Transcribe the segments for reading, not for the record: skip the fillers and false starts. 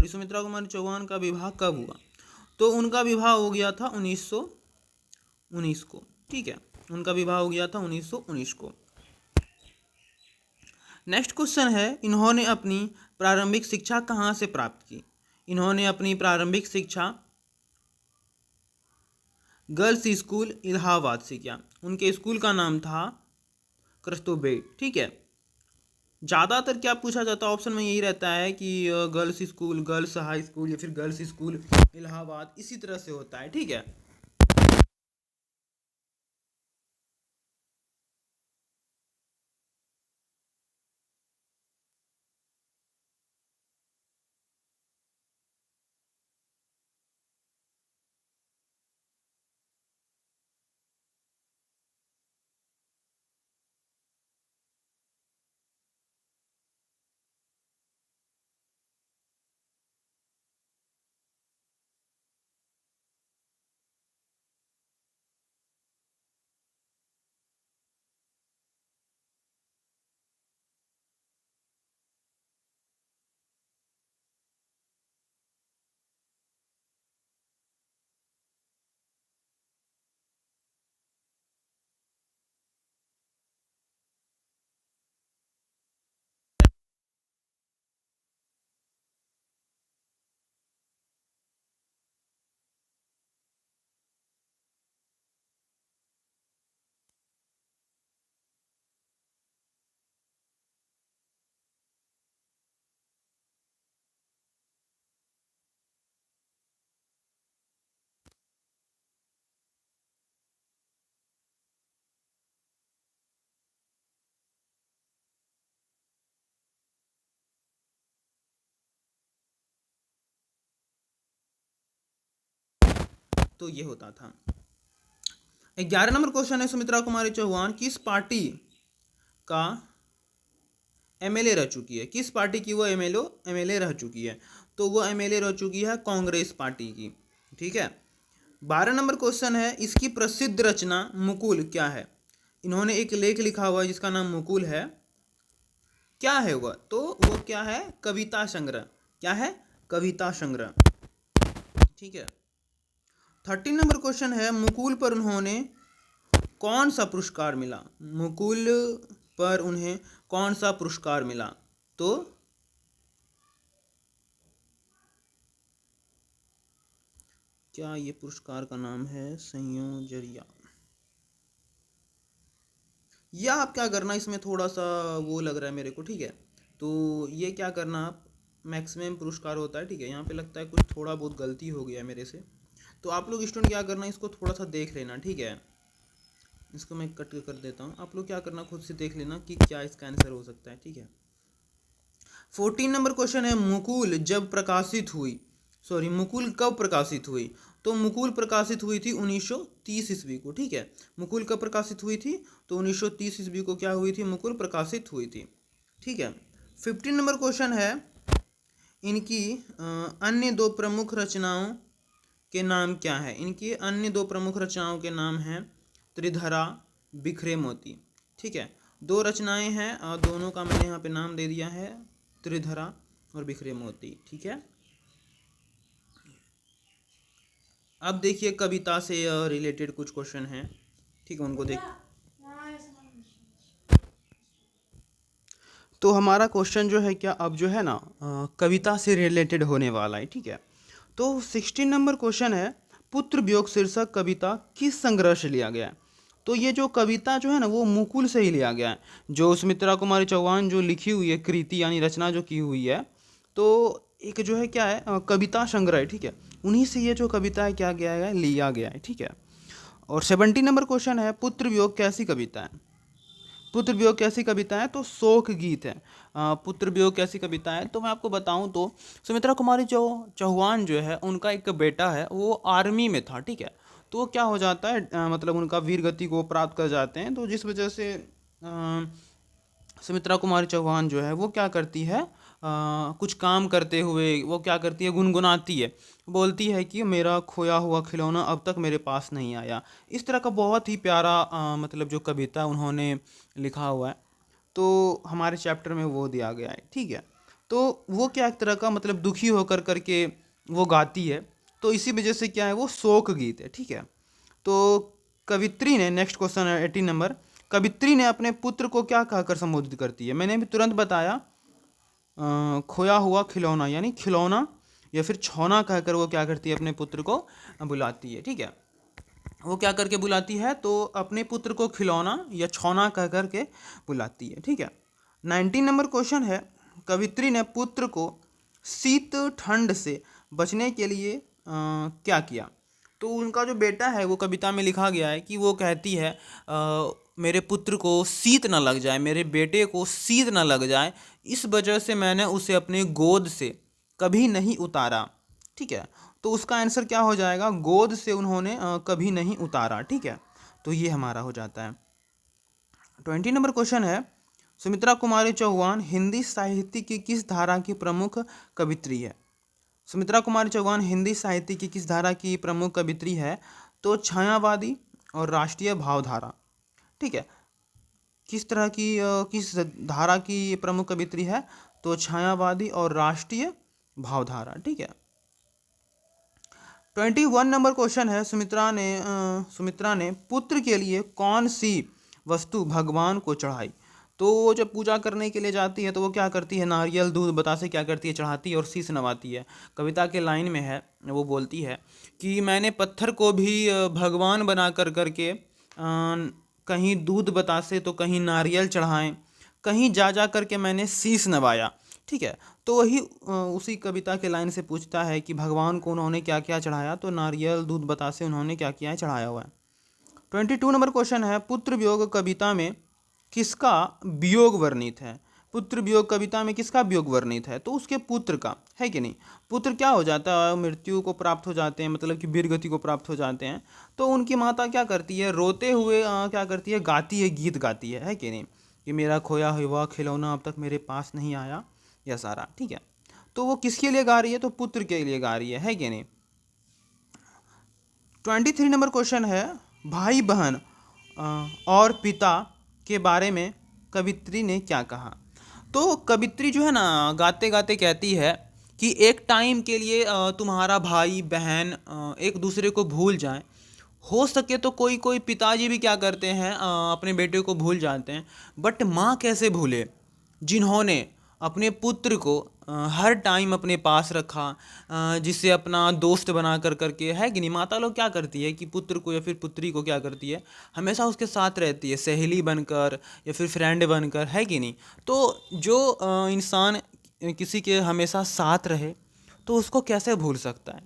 अभी सुमित्रा कुमारी चौहान का विवाह कब हुआ? तो उनका विवाह हो गया था 1919 को। ठीक है, उनका विवाह हो गया था 1919 को। नेक्स्ट क्वेश्चन है, इन्होंने अपनी प्रारंभिक शिक्षा कहाँ से प्राप्त की? इन्होंने अपनी प्रारंभिक शिक्षा गर्ल्स स्कूल इलाहाबाद से किया। उनके स्कूल का नाम था कस्तूरबा। ठीक है, ज़्यादातर क्या पूछा जाता है ऑप्शन में यही रहता है कि girls school, girls high school या फिर गर्ल्स स्कूल इलाहाबाद, इसी तरह से होता है। ठीक है, तो ये होता था। 11 नंबर क्वेश्चन है, सुमित्रा कुमारी चौहान किस पार्टी का एमएलए रह चुकी है? किस पार्टी की वो एमएलए रह चुकी है? तो वो एमएलए रह चुकी है कांग्रेस पार्टी की। ठीक है, 12 नंबर क्वेश्चन है, इसकी प्रसिद्ध रचना मुकुल क्या है? इन्होंने एक लेख लिखा हुआ है जिसका नाम मुकुल है। क्या है वह? तो वो क्या है? कविता संग्रह। क्या है? कविता संग्रह। ठीक है, 13 नंबर क्वेश्चन है, मुकुल पर उन्होंने कौन सा पुरस्कार मिला? मुकुल पर उन्हें कौन सा पुरस्कार मिला? तो क्या ये पुरस्कार का नाम है संयोजरिया? या आप क्या करना, इसमें थोड़ा सा वो लग रहा है मेरे को। ठीक है, तो ये क्या करना, आप मैक्सिमम पुरस्कार होता है। ठीक है, यहाँ पे लगता है कुछ थोड़ा बहुत गलती हो गया है मेरे से, तो आप लोग स्टूडेंट क्या करना, इसको थोड़ा सा देख लेना। ठीक है, इसको मैं कट कर देता हूँ, आप लोग क्या करना, खुद से देख लेना कि क्या इसका आंसर हो सकता है। ठीक है, 14 नंबर क्वेश्चन है, मुकुल जब प्रकाशित हुई, सॉरी मुकुल कब प्रकाशित हुई? तो मुकुल प्रकाशित हुई थी 1930 ईस्वी को। ठीक है, मुकुल कब प्रकाशित हुई थी? तो 1930 ईस्वी को क्या हुई थी? मुकुल प्रकाशित हुई थी। ठीक है, 15 नंबर क्वेश्चन है, इनकी अन्य दो प्रमुख रचनाओं के नाम क्या है? इनकी अन्य दो प्रमुख रचनाओं के नाम हैं त्रिधरा, बिखरे मोती। ठीक है, दो रचनाएं हैं और दोनों का मैंने यहाँ पे नाम दे दिया है, त्रिधरा और बिखरे मोती। ठीक है, अब देखिए कविता से रिलेटेड कुछ क्वेश्चन हैं। ठीक है, उनको देख, तो हमारा क्वेश्चन जो है क्या अब जो है ना कविता से रिलेटेड होने वाला है। ठीक है, तो 16 नंबर क्वेश्चन है, पुत्र वियोग शीर्षक कविता किस संग्रह से लिया गया है? तो ये जो कविता जो है ना वो मुकुल से ही लिया गया है। जो सुमित्रा कुमारी चौहान जो लिखी हुई है कृति यानी रचना जो की हुई है, तो एक जो है क्या है कविता संग्रह है। ठीक है, उन्हीं से ये जो कविता है क्या गया है, लिया गया है। ठीक है, और 17 नंबर क्वेश्चन है, पुत्र वियोग कैसी कविता है? पुत्र वियोग कैसी कविता है? तो शोक गीत है। पुत्र वियोग कैसी कविता है? तो मैं आपको बताऊं तो सुमित्रा कुमारी जो चौहान जो है उनका एक बेटा है, वो आर्मी में था। ठीक है, तो क्या हो जाता है मतलब उनका वीर गति को प्राप्त कर जाते हैं, तो जिस वजह से सुमित्रा कुमारी चौहान जो है वो क्या करती है, कुछ काम करते हुए वो क्या करती है, गुनगुनाती है, बोलती है कि मेरा खोया हुआ खिलौना अब तक मेरे पास नहीं आया। इस तरह का बहुत ही प्यारा मतलब जो कविता उन्होंने लिखा हुआ है, तो हमारे चैप्टर में वो दिया गया है। ठीक है, तो वो क्या एक तरह का मतलब दुखी होकर करके वो गाती है, तो इसी वजह से क्या है वो शोक गीत है, ठीक है। तो कवित्री ने, नेक्स्ट क्वेश्चन है 18 नंबर, कवित्री ने अपने पुत्र को क्या कहकर संबोधित करती है? मैंने भी तुरंत बताया, खोया हुआ खिलौना यानी खिलौना या फिर छौना कहकर वो क्या करती है अपने पुत्र को बुलाती है, ठीक है। वो क्या करके बुलाती है? तो अपने पुत्र को खिलौना या छौना कह करके बुलाती है, ठीक है। 19 नंबर क्वेश्चन है, कवित्री ने पुत्र को शीत ठंड से बचने के लिए क्या किया? तो उनका जो बेटा है वो कविता में लिखा गया है कि वो कहती है मेरे पुत्र को शीत ना लग जाए, मेरे बेटे को शीत ना लग जाए, इस वजह से मैंने उसे अपने गोद से कभी नहीं उतारा, ठीक है। तो उसका आंसर क्या हो जाएगा? गोद से उन्होंने कभी नहीं उतारा, ठीक है। तो ये हमारा हो जाता है। 20 नंबर क्वेश्चन है, सुमित्रा कुमारी चौहान हिंदी साहित्य की किस धारा की प्रमुख कवित्री है? सुमित्रा कुमारी चौहान हिंदी साहित्य की किस धारा की प्रमुख कवित्री है? तो छायावादी और राष्ट्रीय भावधारा, ठीक है। किस तरह की किस धारा की प्रमुख कवित्री है? तो छायावादी और राष्ट्रीय भावधारा, ठीक है। 21 नंबर क्वेश्चन है, सुमित्रा ने पुत्र के लिए कौन सी वस्तु भगवान को चढ़ाई? तो वो जब पूजा करने के लिए जाती है तो वो क्या करती है? नारियल, दूध, बतासे क्या करती है? चढ़ाती है और शीश नवाती है। कविता के लाइन में है, वो बोलती है कि मैंने पत्थर को भी भगवान बना कर करके कहीं दूध बतासे तो कहीं नारियल चढ़ाएं, कहीं जा जा करके मैंने शीश नवाया, ठीक है। तो वही उसी कविता के लाइन से पूछता है कि भगवान को उन्होंने क्या क्या चढ़ाया? तो नारियल, दूध, बतासे उन्होंने क्या किया है? चढ़ाया हुआ है। 22 नंबर क्वेश्चन है, पुत्र वियोग कविता में किसका वियोग वर्णित है? पुत्र वियोग कविता में किसका वियोग वर्णित है? तो उसके पुत्र का, है कि नहीं। पुत्र क्या हो जाता है? मृत्यु को प्राप्त हो जाते हैं, मतलब कि वीर गति को प्राप्त हो जाते हैं। तो उनकी माता क्या करती है? रोते हुए क्या करती है? गाती है, गीत गाती है कि नहीं, कि मेरा खोया हुआ खिलौना अब तक मेरे पास नहीं आया, यह सारा, ठीक है। तो वो किसके लिए गा रही है? तो पुत्र के लिए गा रही है कि नहीं। 23 नंबर क्वेश्चन है, भाई बहन और पिता के बारे में कवित्री ने क्या कहा? तो कवित्री जो है ना गाते गाते कहती है कि एक टाइम के लिए तुम्हारा भाई बहन एक दूसरे को भूल जाएं, हो सके तो कोई कोई पिताजी भी क्या करते हैं अपने बेटे को भूल जाते हैं, बट माँ कैसे भूले जिन्होंने अपने पुत्र को हर टाइम अपने पास रखा, जिसे अपना दोस्त बना कर करके, है कि नहीं। माता लोग क्या करती है कि पुत्र को या फिर पुत्री को क्या करती है? हमेशा उसके साथ रहती है, सहेली बनकर या फिर फ्रेंड बनकर, है कि नहीं। तो जो इंसान किसी के हमेशा साथ रहे तो उसको कैसे भूल सकता है?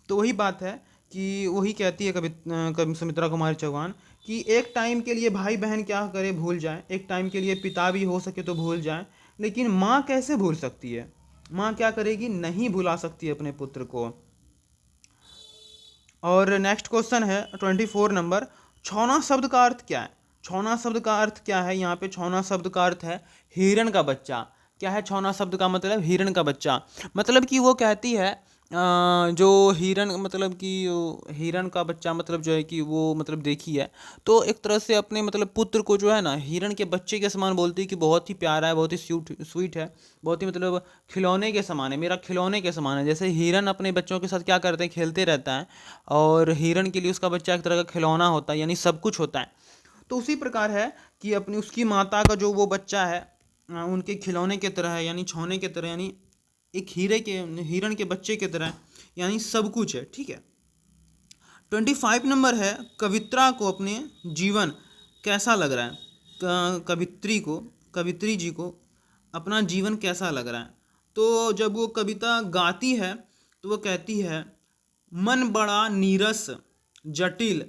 तो वही बात है कि वही कहती है कवि सुमित्रा कुमारी चौहान कि एक टाइम के लिए भाई बहन क्या करे? भूल जाए। एक टाइम के लिए पिता भी हो सके तो भूल जाए, लेकिन माँ कैसे भूल सकती है? माँ क्या करेगी? नहीं भुला सकती है अपने पुत्र को। और नेक्स्ट क्वेश्चन है 24 नंबर, छौना शब्द का अर्थ क्या है? छौना शब्द का अर्थ क्या है? यहाँ पे छौना शब्द का अर्थ है हिरण का बच्चा। क्या है छौना शब्द का मतलब? हिरण का बच्चा। मतलब कि वो कहती है जो हिरण, मतलब कि हिरण का बच्चा, मतलब जो है कि वो मतलब देखी है तो एक तरह से अपने मतलब पुत्र को जो है ना हिरण के बच्चे के समान बोलती है कि बहुत ही प्यारा है, बहुत ही स्वीट है, बहुत ही मतलब खिलौने के समान है, मेरा खिलौने के समान है। जैसे हिरण अपने बच्चों के साथ क्या करते हैं? खेलते रहता है, और हिरण के लिए उसका बच्चा एक तरह का खिलौना होता है, यानी सब कुछ होता है। तो उसी प्रकार है कि अपनी उसकी माता का जो वो बच्चा है उनके खिलौने की तरह है, यानी छौने की तरह, यानी एक हिरण के बच्चे की तरह, यानी सब कुछ है, ठीक है। 25 नंबर है, कवित्रा को अपने जीवन कैसा लग रहा है? कवित्री जी को अपना जीवन कैसा लग रहा है? तो जब वो कविता गाती है तो वो कहती है मन बड़ा नीरस जटिल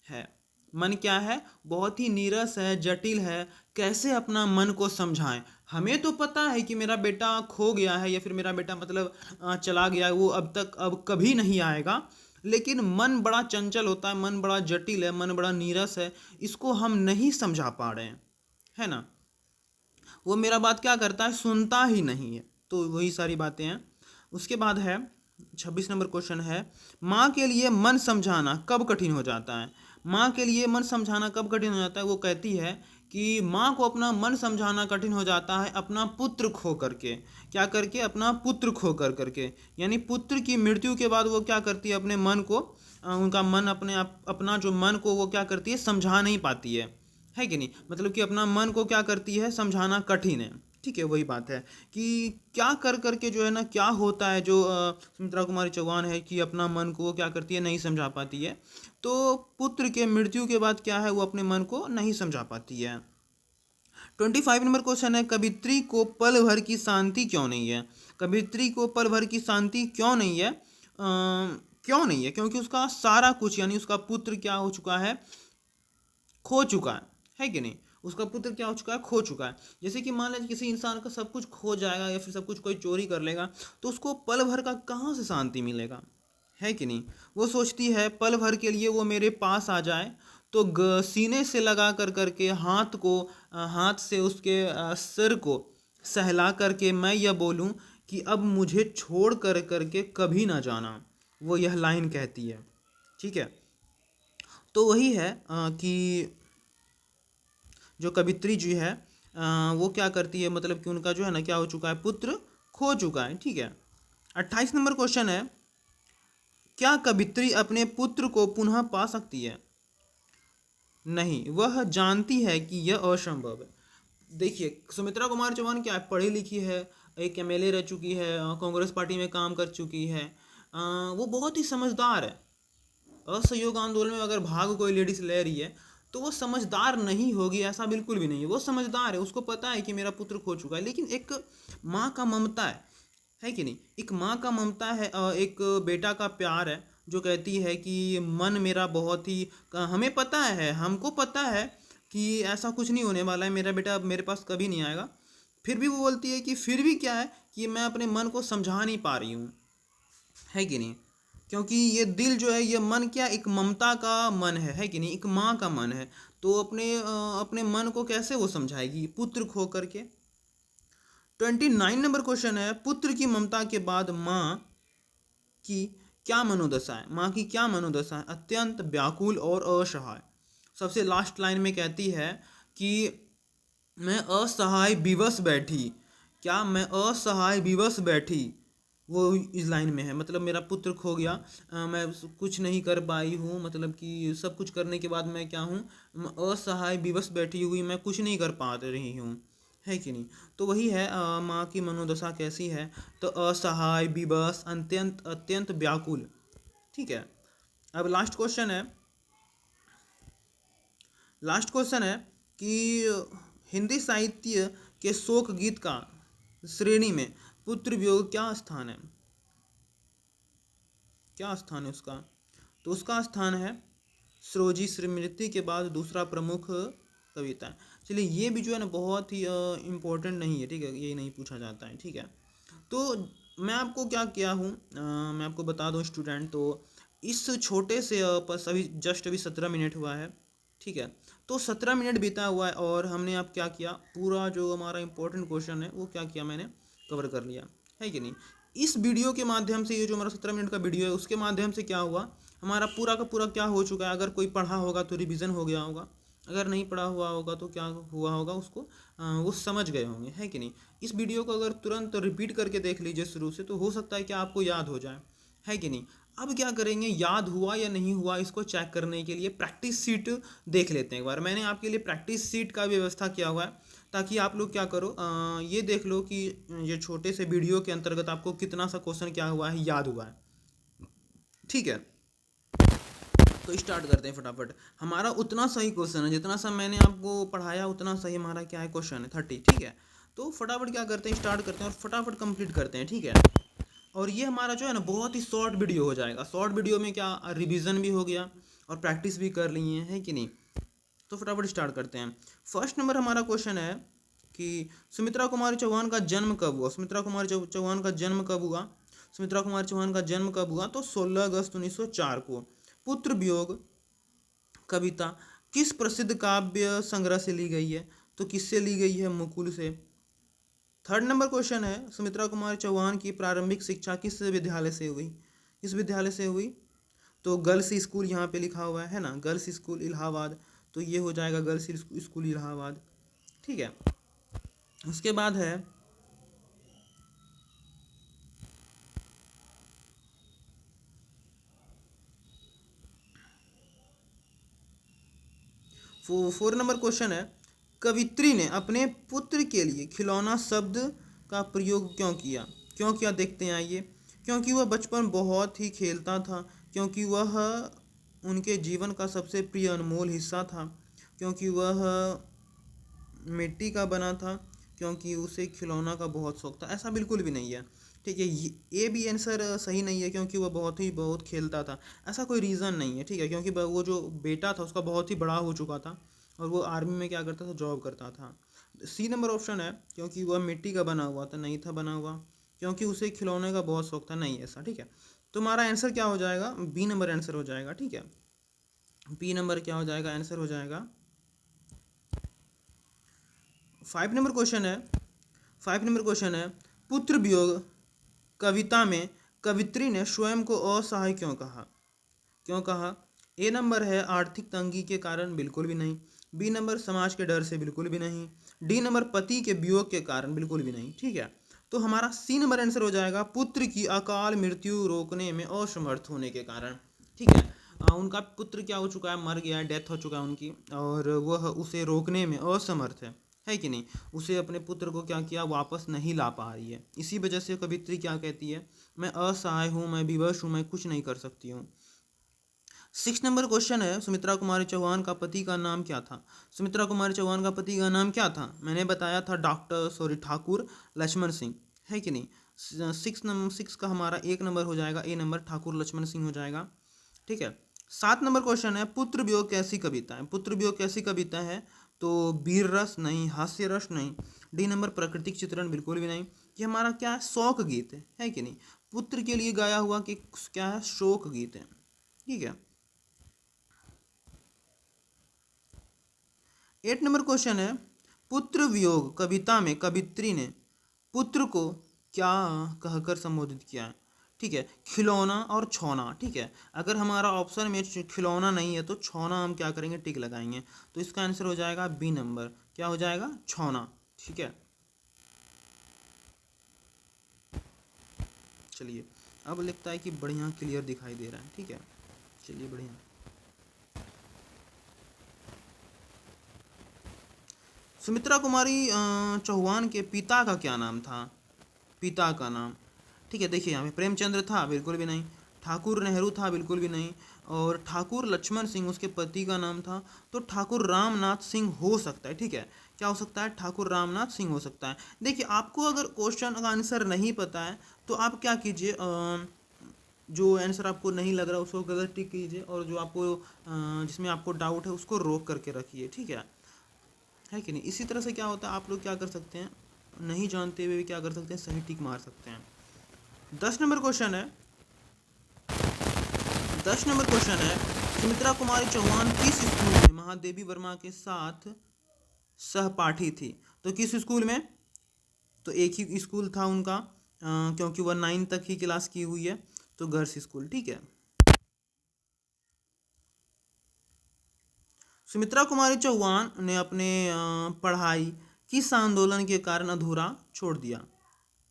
है। मन क्या है? बहुत ही नीरस है, जटिल है। कैसे अपना मन को समझाएं? हमें तो पता है कि मेरा बेटा खो गया है या फिर मेरा बेटा मतलब चला गया है, वो अब कभी नहीं आएगा, लेकिन मन बड़ा चंचल होता है, मन बड़ा जटिल है, मन बड़ा नीरस है, इसको हम नहीं समझा पा रहे हैं, है ना। वो मेरा बात क्या करता है? सुनता ही नहीं है। तो वही सारी बातें हैं। उसके बाद है 26 नंबर क्वेश्चन है, माँ के लिए मन समझाना कब कठिन हो जाता है? माँ के लिए मन समझाना कब कठिन हो जाता है? वो कहती है कि माँ को अपना मन समझाना कठिन हो जाता है अपना पुत्र खो करके। क्या करके? अपना पुत्र खो करके। यानी पुत्र की मृत्यु के बाद वो क्या करती है? अपने मन को उनका मन अपना जो मन को वो क्या करती है? समझा नहीं पाती है कि नहीं? मतलब कि अपना मन को क्या करती है? समझाना कठिन है। ठीक है, वही बात है कि क्या कर करके जो है ना, क्या होता है जो सुमित्रा कुमारी चौहान है कि अपना मन को वो क्या करती है? नहीं समझा पाती है। तो पुत्र के मृत्यु के बाद क्या है? वो अपने मन को नहीं समझा पाती है। 25 नंबर क्वेश्चन है, कवित्री को पल भर की शांति क्यों नहीं है? कवित्री को पल भर की शांति क्यों नहीं है? क्यों नहीं है? क्योंकि उसका सारा कुछ यानी उसका पुत्र क्या हो चुका है? खो चुका है कि नहीं? उसका पुत्र क्या हो चुका है? खो चुका है। जैसे कि मान लीजिए किसी इंसान का सब कुछ खो जाएगा या फिर सब कुछ कोई चोरी कर लेगा, तो उसको पल भर का कहाँ से शांति मिलेगा, है कि नहीं? वो सोचती है पल भर के लिए वो मेरे पास आ जाए, तो सीने से लगा कर करके हाथ को हाथ से उसके सिर को सहला करके मैं यह बोलूं कि अब मुझे छोड़ कर करके कभी ना जाना, वो यह लाइन कहती है। ठीक है, तो वही है कि जो कवित्री जी है वो क्या करती है, मतलब कि उनका जो है ना क्या हो चुका है? पुत्र खो चुका है। ठीक है, 28 नंबर क्वेश्चन है, क्या कवित्री अपने पुत्र को पुनः पा सकती है? नहीं, वह जानती है कि यह असंभव है। देखिए, सुमित्रा कुमार चौहान क्या है? पढ़ी लिखी है, एक एमएलए रह चुकी है, कांग्रेस पार्टी में काम कर चुकी है, वो बहुत ही समझदार है। असहयोग आंदोलन में अगर भाग कोई लेडीज ले रही है तो वो समझदार नहीं होगी, ऐसा बिल्कुल भी नहीं है। वो समझदार है, उसको पता है कि मेरा पुत्र खो चुका है, लेकिन एक माँ का ममता है कि नहीं? एक माँ का ममता है, एक बेटा का प्यार है, जो कहती है कि मन मेरा बहुत ही हमें पता है, हमको पता है कि ऐसा कुछ नहीं होने वाला है, मेरा बेटा अब मेरे पास कभी नहीं आएगा। फिर भी वो बोलती है कि फिर भी क्या है कि मैं अपने मन को समझा नहीं पा रही हूँ, है कि नहीं? क्योंकि ये दिल जो है, ये मन क्या, एक ममता का मन है कि नहीं? एक माँ का मन है, तो अपने मन को कैसे वो समझाएगी पुत्र खो करके? 29 नंबर क्वेश्चन है, पुत्र की ममता के बाद माँ की क्या मनोदशा है? माँ की क्या मनोदशा है? अत्यंत व्याकुल और असहाय। सबसे लास्ट लाइन में कहती है कि मैं असहाय विवश बैठी। क्या? मैं असहाय विवश बैठी, वो इस लाइन में है। मतलब मेरा पुत्र खो गया, मैं कुछ नहीं कर पाई हूँ, मतलब कि सब कुछ करने के बाद मैं क्या हूँ? असहाय विवश बैठी हुई, मैं कुछ नहीं कर पा रही हूँ, है कि नहीं? तो वही है, माँ की मनोदशा कैसी है? तो असहाय विवश अत्यंत अत्यंत व्याकुल। ठीक है, अब लास्ट क्वेश्चन है कि हिंदी साहित्य के शोक गीत का श्रेणी में पुत्र वियोग क्या स्थान है? क्या स्थान है उसका? तो उसका स्थान है सरोजी स्मृति के बाद दूसरा प्रमुख कविता है। चलिए, ये भी जो है ना बहुत ही इम्पोर्टेंट नहीं है, ठीक है, ये नहीं पूछा जाता है। ठीक है, तो मैं आपको क्या किया हूँ, मैं आपको बता दूँ स्टूडेंट, तो इस छोटे से अभी जस्ट अभी 17 मिनट हुआ है। ठीक है, तो 17 मिनट बीता हुआ है और हमने अब क्या किया, पूरा जो हमारा इंपॉर्टेंट क्वेश्चन है वो क्या किया, मैंने कवर कर लिया, है कि नहीं? इस वीडियो के माध्यम से, ये जो हमारा 17 मिनट का वीडियो है उसके माध्यम से क्या हुआ, हमारा पूरा का पूरा क्या हो चुका है। अगर कोई पढ़ा होगा तो रिवीजन हो गया होगा, अगर नहीं पढ़ा हुआ होगा तो क्या हुआ होगा, उसको वो समझ गए होंगे, है कि नहीं? इस वीडियो को अगर तुरंत रिपीट करके देख लीजिए शुरू से, तो हो सकता है कि आपको याद हो जाए, है कि नहीं? अब क्या करेंगे, याद हुआ या नहीं हुआ इसको चेक करने के लिए प्रैक्टिस सीट देख लेते हैं एक बार। मैंने आपके लिए प्रैक्टिस सीट का व्यवस्था किया हुआ है, ताकि आप लोग क्या करो, ये देख लो कि ये छोटे से वीडियो के अंतर्गत आपको कितना सा क्वेश्चन क्या हुआ है, याद हुआ है। ठीक है, तो स्टार्ट करते हैं फटाफट। हमारा उतना सही क्वेश्चन है, जितना सा मैंने आपको पढ़ाया उतना सही हमारा क्या है, क्वेश्चन है 30। ठीक है, तो फटाफट क्या करते हैं, स्टार्ट करते हैं और फटाफट कंप्लीट करते हैं। ठीक है, और ये हमारा जो है ना बहुत ही शॉर्ट वीडियो हो जाएगा। शॉर्ट वीडियो में क्या रिवीजन भी हो गया और प्रैक्टिस भी कर लिए है कि नहीं? तो फटाफट स्टार्ट करते हैं। फर्स्ट नंबर हमारा क्वेश्चन है कि सुमित्रा कुमारी चौहान का जन्म कब हुआ? सुमित्रा कुमारी चौहान का जन्म कब हुआ? सुमित्रा कुमारी चौहान का जन्म कब हुआ? तो 16 अगस्त 1904 को। पुत्र वियोग कविता किस प्रसिद्ध काव्य संग्रह से ली गई है? तो किससे ली गई है? मुकुल से। थर्ड नंबर क्वेश्चन है, सुमित्रा कुमार चौहान की प्रारंभिक शिक्षा किस विद्यालय से हुई? किस विद्यालय से हुई? तो गर्ल्स स्कूल यहाँ पे लिखा हुआ है ना, गर्ल्स स्कूल इलाहाबाद। तो ये हो जाएगा गर्ल्स स्कूल इलाहाबाद, ठीक है। उसके बाद है फोर नंबर क्वेश्चन है, कवित्री ने अपने पुत्र के लिए खिलौना शब्द का प्रयोग क्यों किया? क्यों किया देखते हैं आइए। क्योंकि वह बचपन बहुत ही खेलता था, क्योंकि वह उनके जीवन का सबसे प्रिय अनमोल हिस्सा था, क्योंकि वह मिट्टी का बना था, क्योंकि उसे खिलौना का बहुत शौक था। ऐसा बिल्कुल भी नहीं है, ठीक है। ये भी आंसर सही नहीं है, क्योंकि वह बहुत खेलता था, ऐसा कोई रीज़न नहीं है, ठीक है। क्योंकि वो जो बेटा था उसका बहुत ही बड़ा हो चुका था और वो आर्मी में क्या करता था, जॉब करता था। सी नंबर ऑप्शन है, क्योंकि वह मिट्टी का बना हुआ था, नहीं था बना हुआ। क्योंकि उसे खिलौने का बहुत शौक था, नहीं ऐसा, ठीक है। तुम्हारा आंसर क्या हो जाएगा? बी नंबर आंसर हो जाएगा, ठीक है। बी नंबर क्या हो जाएगा? आंसर हो जाएगा। 5 नंबर क्वेश्चन है, 5 नंबर क्वेश्चन है, पुत्र वियोग कविता में कवित्री ने स्वयं को असहाय क्यों कहा? क्यों कहा? ए नंबर है आर्थिक तंगी के कारण, बिल्कुल भी नहीं। बी नंबर समाज के डर से, बिल्कुल भी नहीं। डी नंबर पति के वियोग के कारण, बिल्कुल भी नहीं, ठीक है। तो हमारा सी नंबर आंसर हो जाएगा, पुत्र की अकाल मृत्यु रोकने में असमर्थ होने के कारण, ठीक है। उनका पुत्र क्या हो चुका है, मर गया है, डेथ हो चुका है उनकी, और वह उसे रोकने में असमर्थ है कि नहीं। उसे अपने पुत्र को क्या किया, वापस नहीं ला पा रही है। इसी वजह से कवित्री क्या कहती है, मैं असहाय हूँ, मैं विवश हूँ, मैं कुछ नहीं कर सकती हूँ। 6 नंबर क्वेश्चन है, सुमित्रा कुमारी चौहान का पति का नाम क्या था? सुमित्रा कुमारी चौहान का पति का नाम क्या था? मैंने बताया था ठाकुर लक्ष्मण सिंह, है कि नहीं। 6 का हमारा 1 नंबर हो जाएगा, ए नंबर ठाकुर लक्ष्मण सिंह हो जाएगा, ठीक है। 7 नंबर क्वेश्चन है, पुत्र वियोग कैसी कविता है? पुत्र वियोग कैसी कविता है? तो वीर रस नहीं, हास्य रस नहीं। डी नंबर प्राकृतिक चित्रण, बिल्कुल भी नहीं। ये हमारा क्या है, शोक गीत है कि नहीं। पुत्र के लिए गाया हुआ कि क्या है, शोक गीत है, ठीक है। 8 नंबर क्वेश्चन है, पुत्र वियोग कविता में कवित्री ने पुत्र को क्या कहकर संबोधित किया है? ठीक है, खिलौना और छौना, ठीक है। अगर हमारा ऑप्शन में खिलौना नहीं है तो छौना हम क्या करेंगे, टिक लगाएंगे। तो इसका आंसर हो जाएगा बी नंबर, क्या हो जाएगा, छौना, ठीक है। चलिए, अब लगता है कि बढ़िया क्लियर दिखाई दे रहा है, ठीक है। चलिए बढ़िया। सुमित्रा कुमारी चौहान के पिता का क्या नाम था? पिता का नाम, ठीक है। देखिए यहाँ पे प्रेमचंद्र था, बिल्कुल भी नहीं। ठाकुर नेहरू था, बिल्कुल भी नहीं। और ठाकुर लक्ष्मण सिंह उसके पति का नाम था, तो ठाकुर रामनाथ सिंह हो सकता है, ठीक है। क्या हो सकता है, ठाकुर रामनाथ सिंह हो सकता है। देखिए, आपको अगर क्वेश्चन का आंसर नहीं पता है तो आप क्या कीजिए, जो आंसर आपको नहीं लग रहा उसको गलत टिक कीजिए, और जो आपको जिसमें आपको डाउट है उसको रोक करके रखिए, ठीक है कि नहीं। इसी तरह से क्या होता है, आप लोग क्या कर सकते हैं, नहीं जानते हुए भी क्या कर सकते हैं, सही टिक मार सकते हैं। 10 नंबर क्वेश्चन है, 10 नंबर क्वेश्चन है, सुमित्रा कुमारी चौहान किस स्कूल में महादेवी वर्मा के साथ सहपाठी थी? तो किस स्कूल में? तो एक ही स्कूल था उनका, क्योंकि वह 9 तक ही क्लास की हुई है, तो गर्ल्स स्कूल, ठीक है। सुमित्रा कुमारी चौहान ने अपने पढ़ाई किस आंदोलन के कारण अधूरा छोड़ दिया?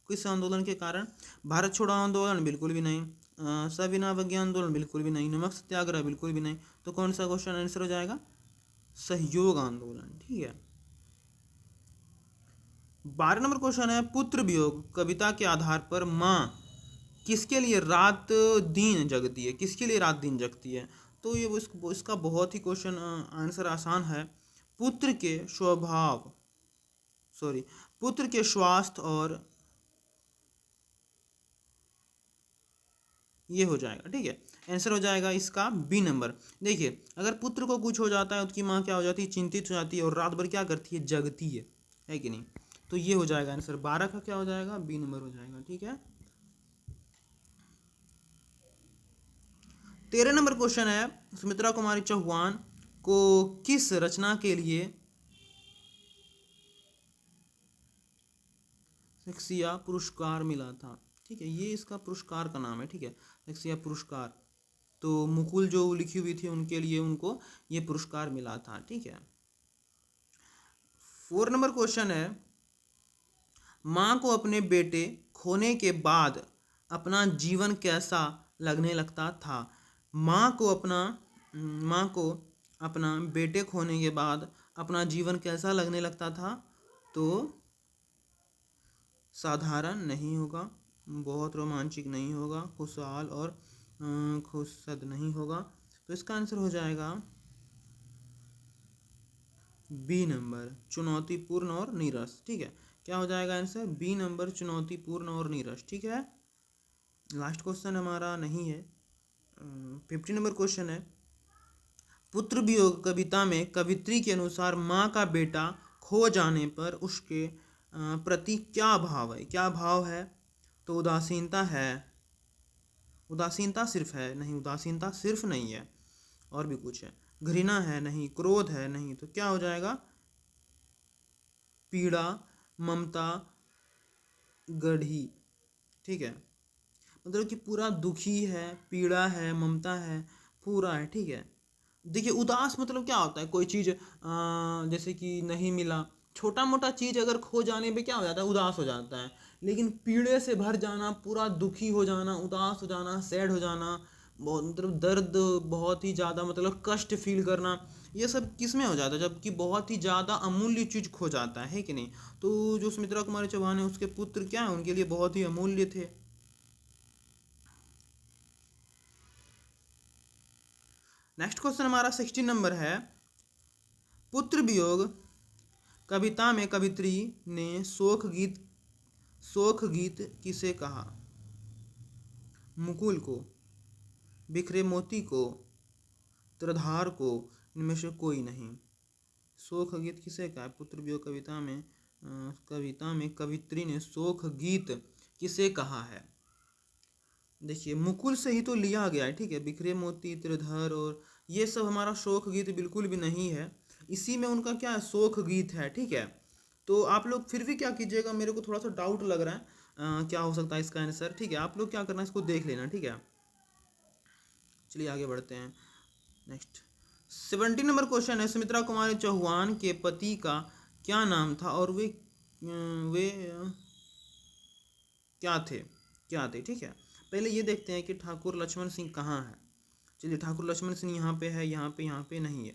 किस आंदोलन के कारण? भारत छोड़ो आंदोलन, बिल्कुल भी नहीं। सविनय अवज्ञा आंदोलन, बिल्कुल भी नहीं। नमक सत्याग्रह, बिल्कुल भी नहीं। तो कौन सा क्वेश्चन आंसर हो जाएगा, सहयोग आंदोलन, ठीक है। 12 नंबर क्वेश्चन है, पुत्र वियोग कविता के आधार पर माँ किसके लिए रात दिन जगती है? किसके लिए रात दिन जगती है? तो ये इसका बहुत ही क्वेश्चन आंसर आसान है, पुत्र के स्वभाव, सॉरी, पुत्र के स्वास्थ्य, और ये हो जाएगा, ठीक है। आंसर हो जाएगा इसका बी नंबर। देखिए, अगर पुत्र को कुछ हो जाता है, उसकी माँ क्या हो जाती है, चिंतित हो जाती है, और रात भर क्या करती है, जगती है कि नहीं। तो ये हो जाएगा आंसर 12 का, क्या हो जाएगा, बी नंबर हो जाएगा, ठीक है। 13 नंबर क्वेश्चन है, सुमित्रा कुमारी चौहान को किस रचना के लिए शेक्सपियर पुरस्कार मिला था? ठीक है, ये इसका पुरस्कार का नाम है, ठीक है, शेक्सपियर पुरस्कार। तो मुकुल जो लिखी हुई थी उनके लिए उनको ये पुरस्कार मिला था, ठीक है। 4 नंबर क्वेश्चन है, माँ को अपने बेटे खोने के बाद अपना जीवन कैसा लगने लगता था। माँ को अपना बेटे खोने के बाद अपना जीवन कैसा लगने लगता था। तो साधारण नहीं होगा, बहुत रोमांचक नहीं होगा, खुशहाल और खुशद नहीं होगा। तो इसका आंसर हो जाएगा बी नंबर, चुनौतीपूर्ण और नीरस, ठीक है। क्या हो जाएगा आंसर, बी नंबर, चुनौतीपूर्ण और नीरस, ठीक है। लास्ट क्वेश्चन हमारा नहीं है। 50 नंबर क्वेश्चन है, पुत्र वियोग कविता में कवित्री के अनुसार माँ का बेटा खो जाने पर उसके प्रति क्या भाव है। क्या भाव है। तो उदासीनता है, उदासीनता सिर्फ है नहीं, उदासीनता सिर्फ नहीं है, और भी कुछ है। घृणा है नहीं, क्रोध है नहीं, तो क्या हो जाएगा, पीड़ा, ममता, गढ़ी, ठीक है। मतलब कि पूरा दुखी है, पीड़ा है, ममता है, पूरा है, ठीक है। देखिए उदास मतलब क्या होता है, कोई चीज़ जैसे कि नहीं मिला, छोटा मोटा चीज़ अगर खो जाने पे क्या हो जाता है, उदास हो जाता है। लेकिन पीड़े से भर जाना, पूरा दुखी हो जाना, उदास हो जाना, सैड हो जाना, बहुत मतलब दर्द, बहुत ही ज़्यादा मतलब कष्ट फील करना, ये सब किस में हो जाता है, जबकि बहुत ही ज़्यादा अमूल्य चीज़ खो जाता है कि नहीं। तो जो सुमित्रा कुमारी चौहान है उसके पुत्र क्या है, उनके लिए बहुत ही अमूल्य थे। नेक्स्ट क्वेश्चन हमारा 16 नंबर है, पुत्र वियोग कविता में कवित्री ने शोक गीत किसे कहा। मुकुल को, बिखरे मोती को, त्रिधार को, इनमें से कोई नहीं। शोक गीत किसे कहा, पुत्र वियोग कविता में कवित्री ने शोक गीत किसे कहा है। देखिए मुकुल से ही तो लिया गया है, ठीक है। बिखरे मोती, त्रिधर और ये सब हमारा शोक गीत बिल्कुल भी नहीं है, इसी में उनका क्या है, शोक गीत है, ठीक है। तो आप लोग फिर भी क्या कीजिएगा, मेरे को थोड़ा सा डाउट लग रहा है क्या हो सकता है इसका आंसर, ठीक है। आप लोग क्या करना है, इसको देख लेना, ठीक है। चलिए आगे बढ़ते हैं। नेक्स्ट 17 नंबर क्वेश्चन है, सुमित्रा कुमारी चौहान के पति का क्या नाम था और वे क्या थे, ठीक है। पहले ये देखते हैं कि ठाकुर लक्ष्मण सिंह कहाँ है। चलिए ठाकुर लक्ष्मण सिंह यहाँ पे है, यहाँ पे नहीं है,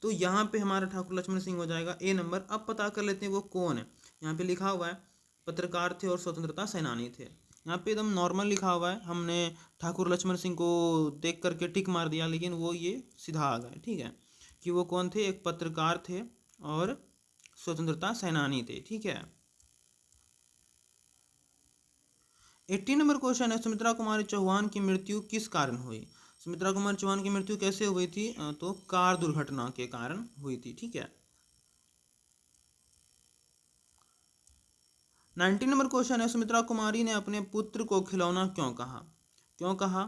तो यहाँ पे हमारा ठाकुर लक्ष्मण सिंह हो जाएगा ए नंबर। अब पता कर लेते हैं वो कौन है। यहाँ पे लिखा हुआ है पत्रकार थे और स्वतंत्रता सेनानी थे, यहाँ पे एकदम नॉर्मल लिखा हुआ है, हमने ठाकुर लक्ष्मण सिंह को देख करके टिक मार दिया, लेकिन वो ये सीधा आ गया, ठीक है, कि वो कौन थे, एक पत्रकार थे और स्वतंत्रता सेनानी थे, ठीक है। 18 नंबर क्वेश्चन है, सुमित्रा कुमारी चौहान की मृत्यु किस कारण हुई। सुमित्रा कुमारी चौहान की मृत्यु कैसे हुई थी, तो कार दुर्घटना के कारण हुई थी, ठीक है। 19 नंबर क्वेश्चन है, सुमित्रा कुमारी ने अपने पुत्र को खिलौना क्यों कहा।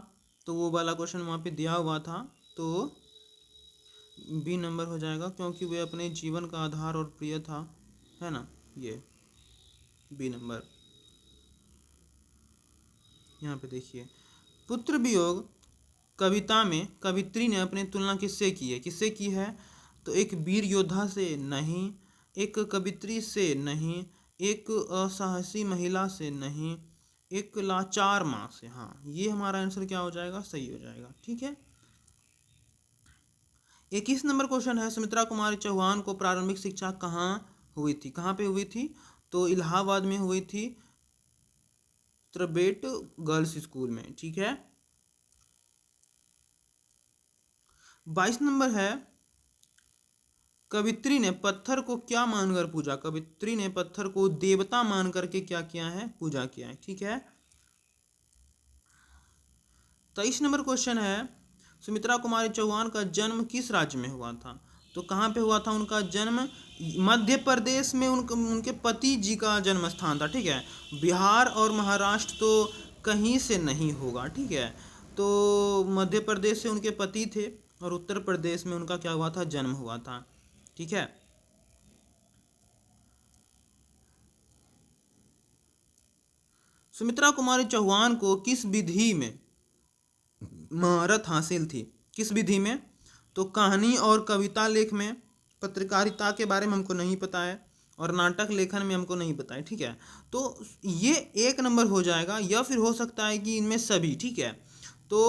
तो वो वाला क्वेश्चन वहाँ पे दिया हुआ था, तो बी नंबर हो जाएगा, क्योंकि वे अपने जीवन का आधार और प्रिय था, है ना, ये बी नंबर। यहाँ पे देखिए पुत्र वियोग कविता में कवित्री ने अपनी तुलना किससे की है। तो एक वीर योद्धा से नहीं, एक कवित्री से नहीं, एक असाहसी महिला से नहीं, एक लाचार माँ से। हाँ ये हमारा आंसर क्या हो जाएगा, सही हो जाएगा, ठीक है। 21 नंबर क्वेश्चन है, सुमित्रा कुमारी चौहान को प्रारंभिक शिक्षा कहाँ पे हुई थी। तो इलाहाबाद में हुई थी, त्रिबेट गर्ल्स स्कूल में, ठीक है। 22 नंबर है, कवित्री ने पत्थर को क्या मानकर पूजा। कवित्री ने पत्थर को देवता मान करके क्या किया है, पूजा किया है, ठीक है। 23 नंबर क्वेश्चन है, सुमित्रा कुमारी चौहान का जन्म किस राज्य में हुआ था। तो कहाँ पे हुआ था उनका जन्म, मध्य प्रदेश में उनके पति जी का जन्म स्थान था, ठीक है। बिहार और महाराष्ट्र तो कहीं से नहीं होगा, ठीक है। तो मध्य प्रदेश से उनके पति थे और उत्तर प्रदेश में उनका क्या हुआ था, जन्म हुआ था, ठीक है। सुमित्रा कुमारी चौहान को किस विधि में महारत हासिल थी। किस विधि में? तो कहानी और कविता लेख में, पत्रकारिता के बारे में हमको नहीं पता है, और नाटक लेखन में हमको नहीं पता है, ठीक है। तो ये 1 नंबर हो जाएगा, या फिर हो सकता है कि इनमें सभी, ठीक है। तो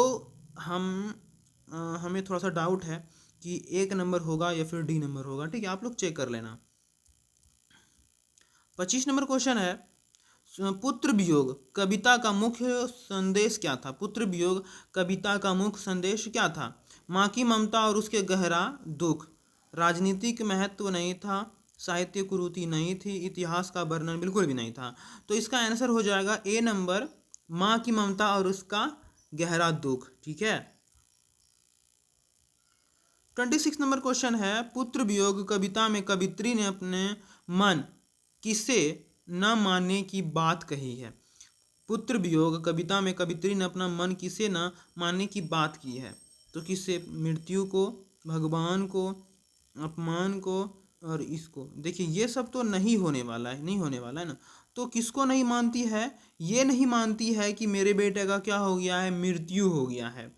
हमें थोड़ा सा डाउट है कि 1 नंबर होगा या फिर डी नंबर होगा, ठीक है। आप लोग चेक कर लेना। 25 नंबर क्वेश्चन है, पुत्र वियोग कविता का मुख्य संदेश क्या था? पुत्र वियोग कविता का मुख्य संदेश क्या था? माँ की ममता और उसके गहरा दुख, राजनीतिक महत्व नहीं था, साहित्य कुरीति नहीं थी, इतिहास का वर्णन बिल्कुल भी नहीं था। तो इसका आंसर हो जाएगा 1 नंबर, माँ की ममता और उसका गहरा दुख, ठीक है। 26 नंबर क्वेश्चन है, पुत्र वियोग कविता में कवित्री ने अपने मन किसे न मानने की बात कही है? पुत्र वियोग कविता में कवित्री ने अपना मन किसे न मानने की बात की है? तो किससे? मृत्यु को, भगवान को, अपमान को, और इसको। देखिए ये सब तो नहीं होने वाला है, नहीं होने वाला है ना। तो किसको नहीं मानती है? ये नहीं मानती है कि मेरे बेटे का क्या हो गया है, मृत्यु हो गया है,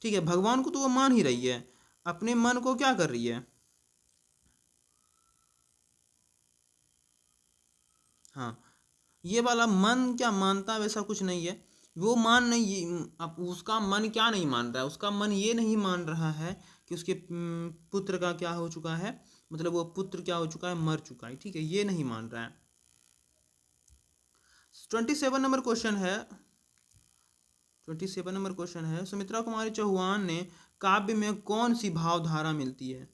ठीक है। भगवान को तो वो मान ही रही है, अपने मन को क्या कर रही है? हाँ, ये वाला मन क्या मानता है, वैसा कुछ नहीं है। वो मान नहीं, अब उसका मन क्या नहीं मान रहा है? उसका मन ये नहीं मान रहा है कि उसके पुत्र का क्या हो चुका है, मतलब वो पुत्र क्या हो चुका है, मर चुका है, ठीक है। ये नहीं मान रहा है। 27 नंबर क्वेश्चन है, सुमित्रा कुमारी चौहान ने काव्य में कौन सी भावधारा मिलती है?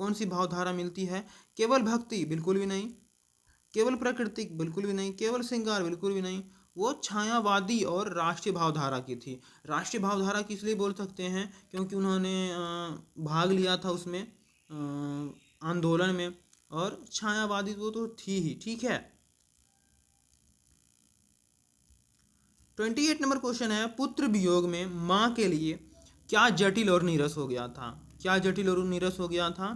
कौन सी भावधारा मिलती है? केवल भक्ति? बिल्कुल भी नहीं। केवल प्राकृतिक? बिल्कुल भी नहीं। केवल श्रृंगार? बिल्कुल भी नहीं। वो छायावादी और राष्ट्रीय भावधारा की थी। राष्ट्रीय भावधारा किस लिए बोल सकते हैं? क्योंकि उन्होंने भाग लिया था उसमें, आंदोलन में, और छायावादी वो तो थी ही, ठीक है। 28 नंबर क्वेश्चन है, पुत्र वियोग में माँ के लिए क्या जटिल और नीरस हो गया था? क्या जटिल और नीरस हो गया था?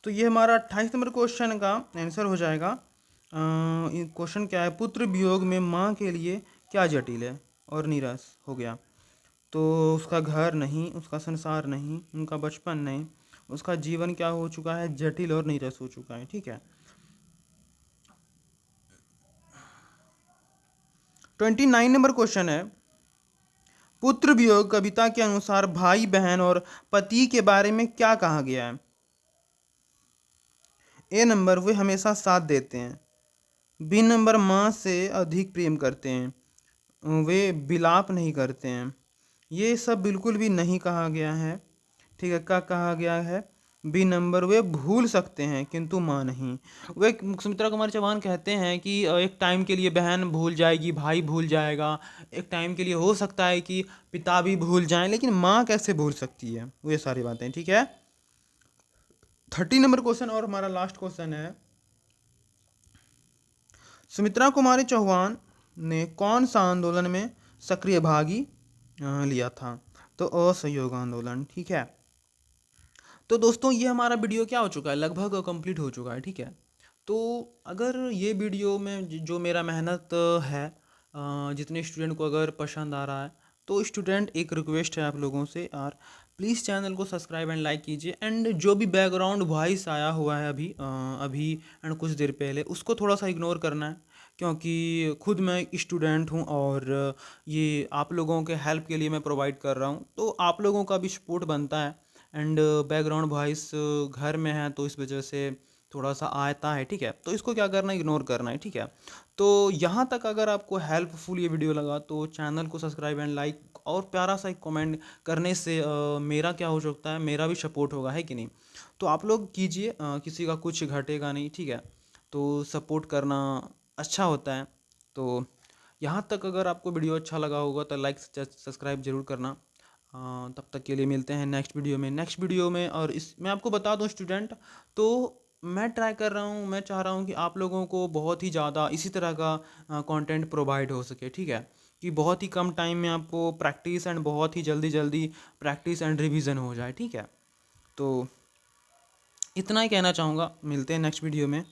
तो ये हमारा 28 नंबर क्वेश्चन का आंसर हो जाएगा। क्वेश्चन क्या है, पुत्र वियोग में माँ के लिए क्या जटिल है और नीरस हो गया? तो उसका घर नहीं, उसका संसार नहीं, उनका बचपन नहीं, उसका जीवन क्या हो चुका है, जटिल और नीरस हो चुका है, ठीक है। 29 नंबर क्वेश्चन है, पुत्र वियोग कविता के अनुसार भाई बहन और पति के बारे में क्या कहा गया है? ए नंबर, वे हमेशा साथ देते हैं। बी नंबर, माँ से अधिक प्रेम करते हैं, वे विलाप नहीं करते हैं। ये सब बिल्कुल भी नहीं कहा गया है, ठीक है। क्या कहा गया है? बी नंबर, वे भूल सकते हैं किंतु माँ नहीं। वे सुमित्रा कुमार चौहान कहते हैं कि एक टाइम के लिए बहन भूल जाएगी, भाई भूल जाएगा, एक टाइम के लिए हो सकता है कि पिता भी भूल जाएं, लेकिन माँ कैसे भूल सकती है? वो ये सारी बातें, ठीक है। 30 नंबर क्वेश्चन और हमारा लास्ट क्वेश्चन है, सुमित्रा कुमारी चौहान ने कौन सा आंदोलन में सक्रिय भागी लिया था? तो असहयोग आंदोलन, ठीक है। तो दोस्तों ये हमारा वीडियो क्या हो चुका है, लगभग कंप्लीट हो चुका है, ठीक है। तो अगर ये वीडियो में जो मेरा मेहनत है, जितने स्टूडेंट को अगर पसंद आ रहा है, तो स्टूडेंट एक रिक्वेस्ट है आप लोगों से, और प्लीज़ चैनल को सब्सक्राइब एंड लाइक कीजिए। एंड जो भी बैकग्राउंड वॉइस आया हुआ है अभी एंड कुछ देर पहले, उसको थोड़ा सा इग्नोर करना है, क्योंकि खुद मैं स्टूडेंट हूँ और ये आप लोगों के हेल्प के लिए मैं प्रोवाइड कर रहा हूँ, तो आप लोगों का भी सपोर्ट बनता है। एंड बैकग्राउंड वॉइस घर में है तो इस वजह से थोड़ा सा आता है, ठीक है। तो इसको क्या करना है, इग्नोर करना है, ठीक है। तो यहाँ तक अगर आपको हेल्पफुल ये वीडियो लगा तो चैनल को सब्सक्राइब एंड लाइक और प्यारा सा एक कमेंट करने से मेरा क्या हो सकता है, मेरा भी सपोर्ट होगा, है कि नहीं। तो आप लोग कीजिए, किसी का कुछ घटेगा नहीं, ठीक है। तो सपोर्ट करना अच्छा होता है। तो यहाँ तक अगर आपको वीडियो अच्छा लगा होगा तो लाइक सब्सक्राइब जरूर करना। तब तक के लिए मिलते हैं नेक्स्ट वीडियो में। और इस मैं आपको बता दूं स्टूडेंट, तो मैं ट्राई कर रहा हूँ, मैं चाह रहा हूँ कि आप लोगों को बहुत ही ज़्यादा इसी तरह का कंटेंट प्रोवाइड हो सके, ठीक है। कि बहुत ही कम टाइम में आपको प्रैक्टिस एंड बहुत ही जल्दी जल्दी प्रैक्टिस एंड रिवीजन हो जाए, ठीक है। तो इतना ही कहना चाहूँगा, मिलते हैं नेक्स्ट वीडियो में।